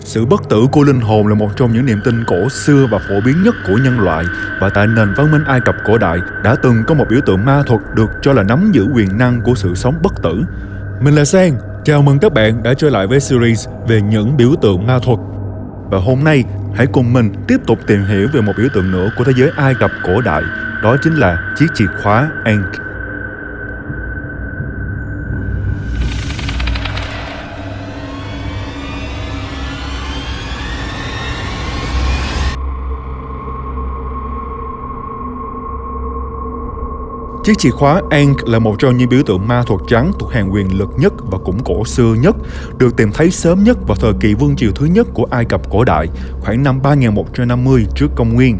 Sự bất tử của linh hồn là một trong những niềm tin cổ xưa và phổ biến nhất của nhân loại, và tại nền văn minh Ai Cập cổ đại đã từng có một biểu tượng ma thuật được cho là nắm giữ quyền năng của sự sống bất tử. Mình là Sang, chào mừng các bạn đã trở lại với series về những biểu tượng ma thuật. Và hôm nay, hãy cùng mình tiếp tục tìm hiểu về một biểu tượng nữa của thế giới Ai Cập cổ đại, đó chính là chiếc chìa khóa Ankh. Chiếc chìa khóa Ankh là một trong những biểu tượng ma thuật trắng thuộc hàng quyền lực nhất và cũng cổ xưa nhất, được tìm thấy sớm nhất vào thời kỳ vương triều thứ nhất của Ai Cập cổ đại, khoảng năm 3150 trước công nguyên.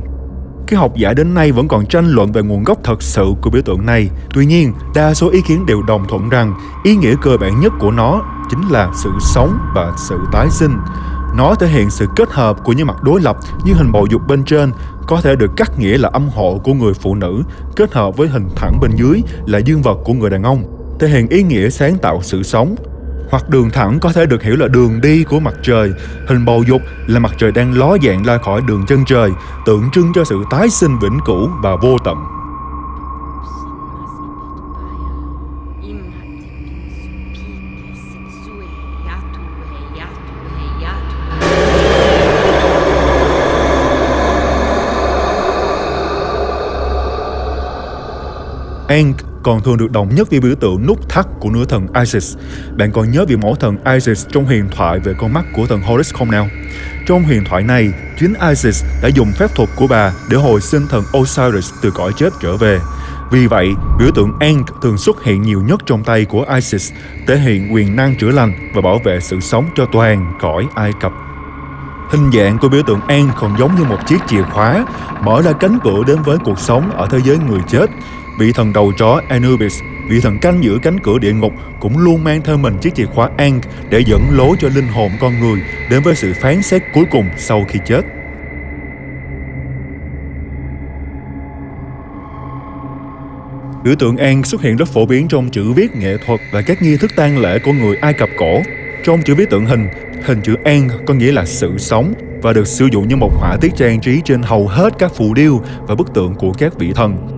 Các học giả đến nay vẫn còn tranh luận về nguồn gốc thật sự của biểu tượng này. Tuy nhiên, đa số ý kiến đều đồng thuận rằng ý nghĩa cơ bản nhất của nó chính là sự sống và sự tái sinh. Nó thể hiện sự kết hợp của những mặt đối lập như hình bầu dục bên trên có thể được cắt nghĩa là âm hộ của người phụ nữ, kết hợp với hình thẳng bên dưới là dương vật của người đàn ông, thể hiện ý nghĩa sáng tạo sự sống. Hoặc đường thẳng có thể được hiểu là đường đi của mặt trời, hình bầu dục là mặt trời đang ló dạng ra khỏi đường chân trời, tượng trưng cho sự tái sinh vĩnh cửu và vô tận. Ankh còn thường được đồng nhất với biểu tượng nút thắt của nữ thần Isis. Bạn còn nhớ về mẫu thần Isis trong huyền thoại về con mắt của thần Horus không nào? Trong huyền thoại này, chính Isis đã dùng phép thuật của bà để hồi sinh thần Osiris từ cõi chết trở về. Vì vậy, biểu tượng Ankh thường xuất hiện nhiều nhất trong tay của Isis, thể hiện quyền năng chữa lành và bảo vệ sự sống cho toàn cõi Ai Cập. Hình dạng của biểu tượng Ankh còn giống như một chiếc chìa khóa, mở ra cánh cửa đến với cuộc sống ở thế giới người chết. Vị thần đầu chó Anubis, vị thần canh giữ cánh cửa địa ngục, cũng luôn mang theo mình chiếc chìa khóa Ankh để dẫn lối cho linh hồn con người đến với sự phán xét cuối cùng sau khi chết. Biểu tượng Ankh xuất hiện rất phổ biến trong chữ viết nghệ thuật và các nghi thức tang lễ của người Ai Cập cổ. Trong chữ viết tượng hình chữ Ankh có nghĩa là sự sống và được sử dụng như một họa tiết trang trí trên hầu hết các phù điêu và bức tượng của các vị thần.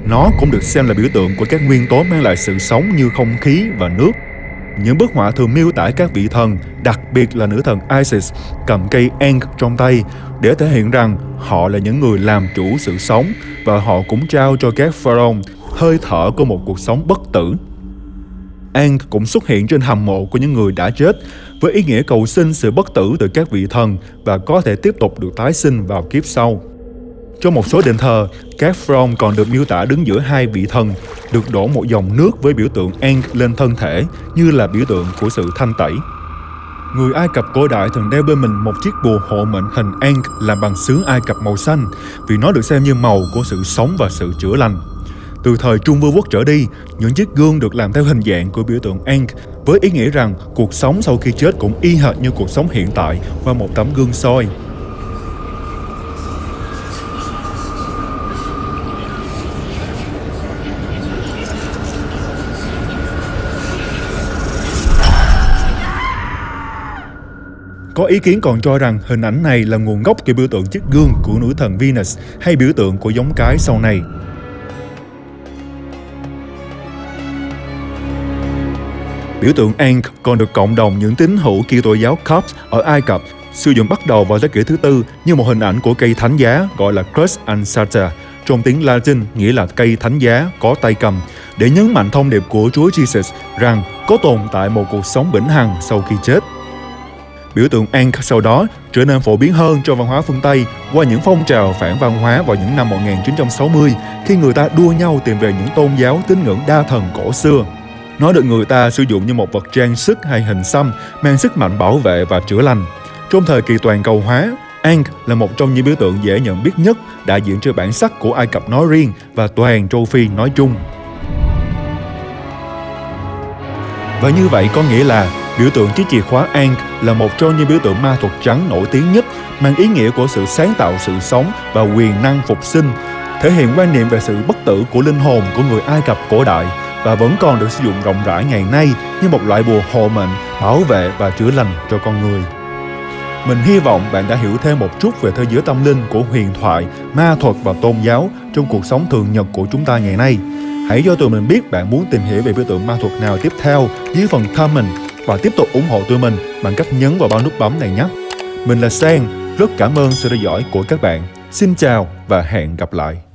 Nó cũng được xem là biểu tượng của các nguyên tố mang lại sự sống như không khí và nước. Những bức họa thường miêu tả các vị thần, đặc biệt là nữ thần Isis, cầm cây Ankh trong tay để thể hiện rằng họ là những người làm chủ sự sống và họ cũng trao cho các pharaoh hơi thở của một cuộc sống bất tử. Ankh cũng xuất hiện trên hầm mộ của những người đã chết với ý nghĩa cầu xin sự bất tử từ các vị thần và có thể tiếp tục được tái sinh vào kiếp sau. Trong một số đền thờ, các pharaoh còn được miêu tả đứng giữa hai vị thần, được đổ một dòng nước với biểu tượng Ankh lên thân thể như là biểu tượng của sự thanh tẩy. Người Ai Cập cổ đại thường đeo bên mình một chiếc bùa hộ mệnh hình Ankh làm bằng sứ Ai Cập màu xanh vì nó được xem như màu của sự sống và sự chữa lành. Từ thời Trung Vương quốc trở đi, những chiếc gương được làm theo hình dạng của biểu tượng Ankh với ý nghĩa rằng cuộc sống sau khi chết cũng y hệt như cuộc sống hiện tại qua một tấm gương soi. Có ý kiến còn cho rằng hình ảnh này là nguồn gốc của biểu tượng chiếc gương của nữ thần Venus hay biểu tượng của giống cái sau này. Biểu tượng Ankh còn được cộng đồng những tín hữu Kitô giáo Copts ở Ai Cập sử dụng bắt đầu vào thế kỷ thứ tư như một hình ảnh của cây thánh giá gọi là Crux Ansata, trong tiếng Latin nghĩa là cây thánh giá có tay cầm, để nhấn mạnh thông điệp của Chúa Jesus rằng có tồn tại một cuộc sống vĩnh hằng sau khi chết. Biểu tượng Ankh sau đó trở nên phổ biến hơn trong văn hóa phương Tây qua những phong trào phản văn hóa vào những năm 1960 khi người ta đua nhau tìm về những tôn giáo tín ngưỡng đa thần cổ xưa. Nó được người ta sử dụng như một vật trang sức hay hình xăm mang sức mạnh bảo vệ và chữa lành. Trong thời kỳ toàn cầu hóa, Ankh là một trong những biểu tượng dễ nhận biết nhất đại diện cho bản sắc của Ai Cập nói riêng và toàn châu Phi nói chung. Và như vậy có nghĩa là biểu tượng chiếc chìa khóa Ankh là một trong những biểu tượng ma thuật trắng nổi tiếng nhất, mang ý nghĩa của sự sáng tạo sự sống và quyền năng phục sinh, thể hiện quan niệm về sự bất tử của linh hồn của người Ai Cập cổ đại và vẫn còn được sử dụng rộng rãi ngày nay như một loại bùa hộ mệnh, bảo vệ và chữa lành cho con người. Mình hy vọng bạn đã hiểu thêm một chút về thế giới tâm linh của huyền thoại, ma thuật và tôn giáo trong cuộc sống thường nhật của chúng ta ngày nay. Hãy cho tụi mình biết bạn muốn tìm hiểu về biểu tượng ma thuật nào tiếp theo dưới phần comment và tiếp tục ủng hộ tụi mình bằng cách nhấn vào bao nút bấm này nhé. Mình là Sang, rất cảm ơn sự theo dõi của các bạn. Xin chào và hẹn gặp lại.